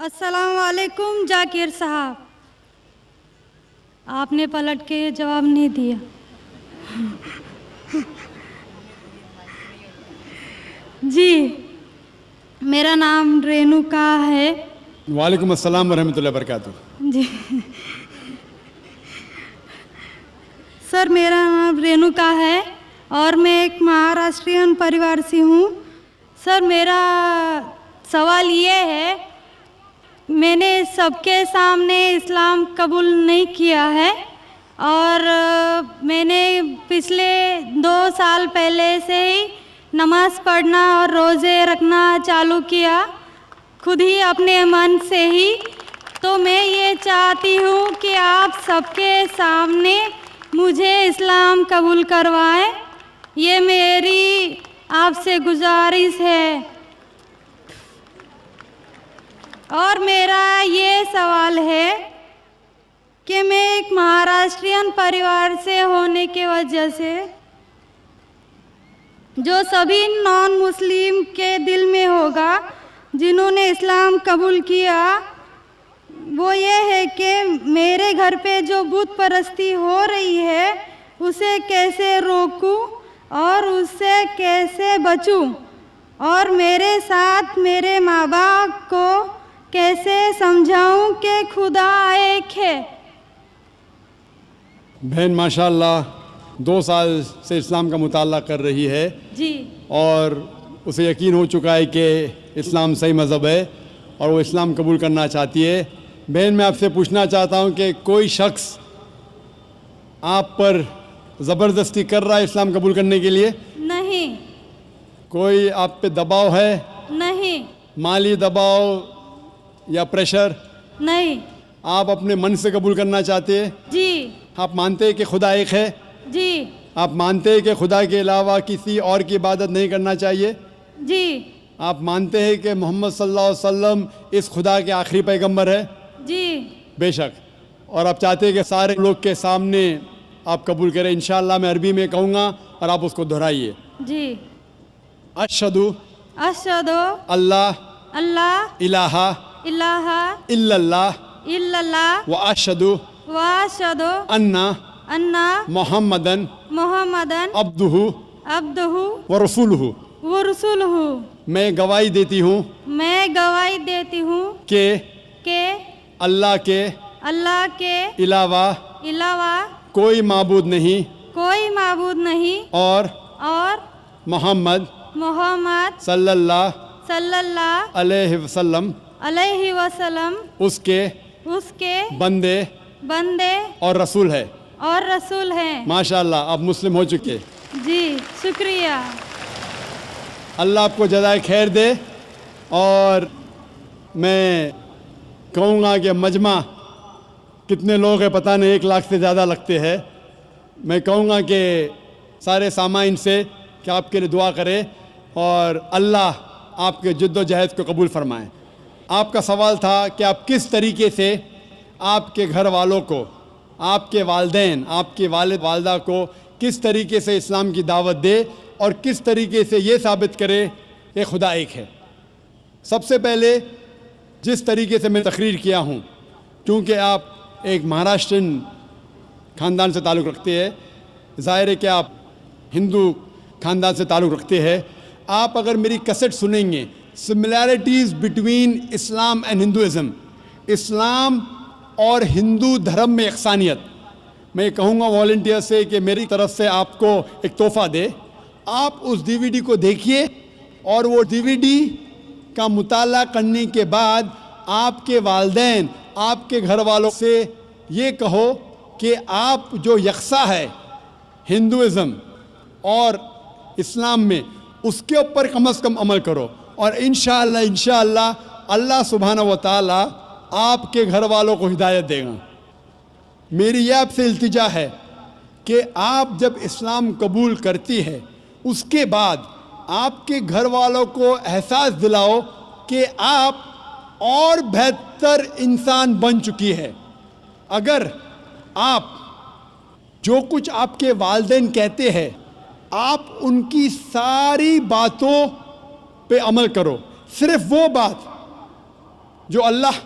अस्सलाम वालेकुम जाकिर साहब, आपने पलट के जवाब नहीं दिया। जी, मेरा नाम रेणुका है। वालेकुम अस्सलाम वरहमतुल्लाहि वबरकातुह। जी सर, मेरा नाम रेणुका है और मैं एक महाराष्ट्रियन परिवार से हूँ। सर, मेरा सवाल ये है, मैंने सबके सामने इस्लाम कबूल नहीं किया है और मैंने पिछले 2 साल पहले से ही नमाज़ पढ़ना और रोज़े रखना चालू किया, खुद ही अपने मन से ही। तो मैं ये चाहती हूँ कि आप सबके सामने मुझे इस्लाम कबूल करवाएं, ये मेरी आपसे गुजारिश है। और मेरा ये सवाल है कि मैं एक महाराष्ट्रियन परिवार से होने की वजह से जो सभी नॉन मुस्लिम के दिल में होगा जिन्होंने इस्लाम कबूल किया, वो ये है कि मेरे घर पे जो बुत परस्ती हो रही है उसे कैसे रोकूं और उससे कैसे बचूं, और मेरे साथ मेरे माँ बाप को कैसे समझाऊं कि खुदा एक है। बहन माशाल्लाह 2 साल से इस्लाम का मुताला कर रही है जी, और उसे यकीन हो चुका है कि इस्लाम सही मज़हब है और वो इस्लाम कबूल करना चाहती है। बहन, मैं आपसे पूछना चाहता हूँ कि कोई शख्स आप पर ज़बरदस्ती कर रहा है इस्लाम कबूल करने के लिए? नहीं। कोई आप पे दबाव है? नहीं। माली दबाव या प्रेशर? नहीं। आप अपने मन से कबूल करना चाहते हैं? जी। आप मानते हैं कि खुदा एक है? जी। आप मानते हैं कि खुदा के अलावा किसी और की इबादत नहीं करना चाहिए? जी। आप मानते हैं कि मोहम्मद सल्लल्लाहु अलैहि वसल्लम इस खुदा के आखिरी पैगंबर है? जी। बेशक। और आप चाहते हैं कि सारे लोग के सामने आप कबूल करें? इंशाअल्लाह मैं अरबी में कहूँगा और आप उसको दोहराइए। जी। अशहदु अशहदु अल्लाह अल्लाह इलाहा इलाहा इल्लल्लाह इल्लल्लाह व अशहदु व अशहदु अन्ना अन्ना मुहम्मदन मुहम्मदन अब्दुहु अब्दुहु व रसूलुहु। व रसूलुहु। मैं गवाही देती हूँ मैं गवाही देती हूँ कि अल्लाह के अलावा अलावा कोई माबूद नहीं कोई माबूद नहीं और मोहम्मद सल्लल्लाहु अलैहि वसल्लम उसके बंदे और रसूल है। माशाअल्लाह, आप मुस्लिम हो चुके। जी, शुक्रिया। अल्लाह आपको जज़ाए खैर दे। और मैं कहूँगा कि मजमा कितने लोग हैं पता नहीं, 1 लाख से ज़्यादा लगते हैं। मैं कहूँगा कि सारे सामाइन से कि आपके लिए दुआ करें और अल्लाह आपके जद्दोजहद को कबूल फरमाएं। आपका सवाल था कि आप किस तरीके से आपके घर वालों को, आपके वालिदैन, आपके वालिद वालदा को किस तरीके से इस्लाम की दावत दे और किस तरीके से ये साबित करे कि खुदा एक है। सबसे पहले जिस तरीके से मैं तकरीर किया हूँ, क्योंकि आप एक महाराष्ट्रन ख़ानदान से ताल्लुक़ रखते हैं, ज़ाहिर है कि आप हिंदू ख़ानदान से ताल्लुक़ रखते हैं। आप अगर मेरी कैसेट सुनेंगे, similarities between Islam and Hinduism, Islam और हिंदू धर्म में यकसानियत, मैं कहूँगा वॉलंटियर से कि मेरी तरफ से आपको एक तोहफ़ा दे। आप उस डीवीडी को देखिए और वो डीवीडी का मुताला करने के बाद आपके वालिदैन, आपके घर वालों से ये कहो कि आप जो यकसा है हिंदुइज़म और इस्लाम में, उसके ऊपर कम से कम अमल करो और इंशाअल्लाह अल्लाह सुब्हानहू व तआला आपके घर वालों को हिदायत देगा। मेरी यह आपसे इल्तिजा है कि आप जब इस्लाम कबूल करती है, उसके बाद आपके घर वालों को एहसास दिलाओ कि आप और बेहतर इंसान बन चुकी है। अगर आप जो कुछ आपके वालिदैन कहते हैं, आप उनकी सारी बातों पे अमल करो। सिर्फ वो बात جو اللہ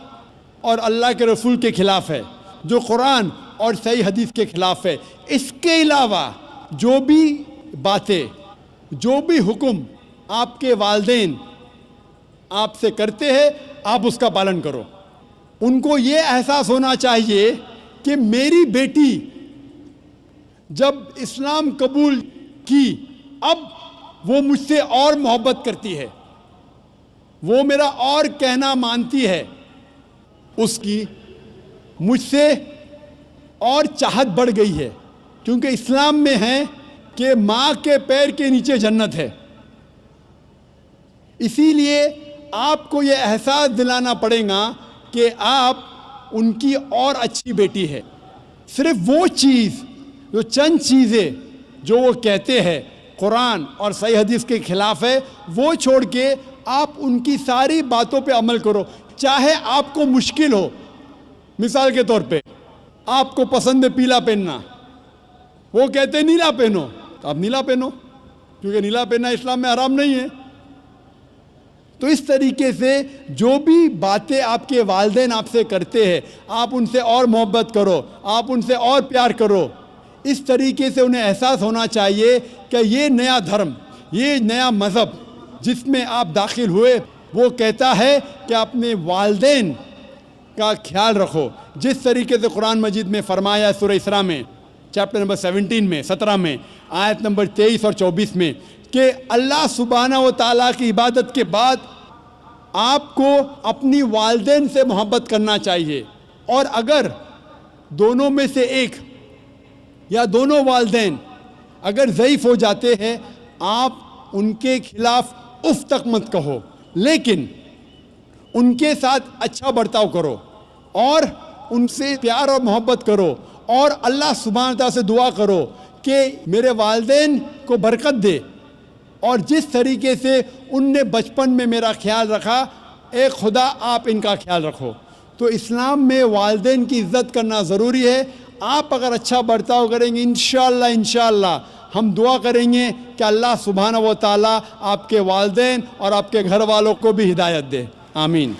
اور اللہ کے رسول کے خلاف ہے، جو قرآن اور صحیح حدیث کے خلاف ہے. اس کے علاوہ جو بھی باتیں، جو بھی حکم آپ کے والدین آپ سے کرتے ہیں، آپ اس کا پالن کرو. ان کو یہ احساس ہونا چاہیے کہ میری بیٹی جب اسلام قبول کی، اب وہ مجھ سے اور محبت کرتی ہے، وہ میرا اور کہنا مانتی ہے، اس کی مجھ سے اور چاہت بڑھ گئی ہے. کیونکہ اسلام میں ہے کہ ماں کے پیر کے نیچے جنت ہے. اسی لیے آپ کو یہ احساس دلانا پڑے گا کہ آپ ان کی اور اچھی بیٹی ہے. صرف وہ چیز، جو چند چیزیں جو وہ کہتے ہیں قرآن اور صحیح حدیث کے خلاف ہے، وہ چھوڑ کے آپ ان کی ساری باتوں پہ عمل کرو، چاہے آپ کو مشکل ہو. مثال کے طور پہ آپ کو پسند ہے پیلا پہننا، وہ کہتے ہیں نیلا پہنو، تو آپ نیلا پہنو، کیونکہ نیلا پہننا اسلام میں حرام نہیں ہے. تو اس طریقے سے جو بھی باتیں آپ کے والدین آپ سے کرتے ہیں، آپ ان سے اور محبت کرو، آپ ان سے اور پیار کرو. اس طریقے سے انہیں احساس ہونا چاہیے کہ یہ نیا دھرم، یہ نیا مذہب جس میں آپ داخل ہوئے، وہ کہتا ہے کہ اپنے والدین کا خیال رکھو. جس طریقے سے قرآن مجید میں فرمایا سورہ اسراء میں چیپٹر نمبر 17 میں 17 میں آیت نمبر 23 اور 24 میں کہ اللہ سبحانہ و تعالیٰ کی عبادت کے بعد آپ کو اپنی والدین سے محبت کرنا چاہیے. اور اگر دونوں میں سے ایک یا دونوں والدین اگر ضعیف ہو جاتے ہیں، آپ ان کے خلاف اف تک مت کہو، لیکن ان کے ساتھ اچھا برتاؤ کرو اور ان سے پیار اور محبت کرو، اور اللہ سبحانہ تعالیٰ سے دعا کرو کہ میرے والدین کو برکت دے، اور جس طریقے سے ان نے بچپن میں میرا خیال رکھا، اے خدا آپ ان کا خیال رکھو. تو اسلام میں والدین کی عزت کرنا ضروری ہے. آپ اگر اچھا برتاؤ کریں گے، انشاءاللہ ہم دعا کریں گے کہ اللہ سبحانہ و تعالیٰ آپ کے والدین اور آپ کے گھر والوں کو بھی ہدایت دے. آمین.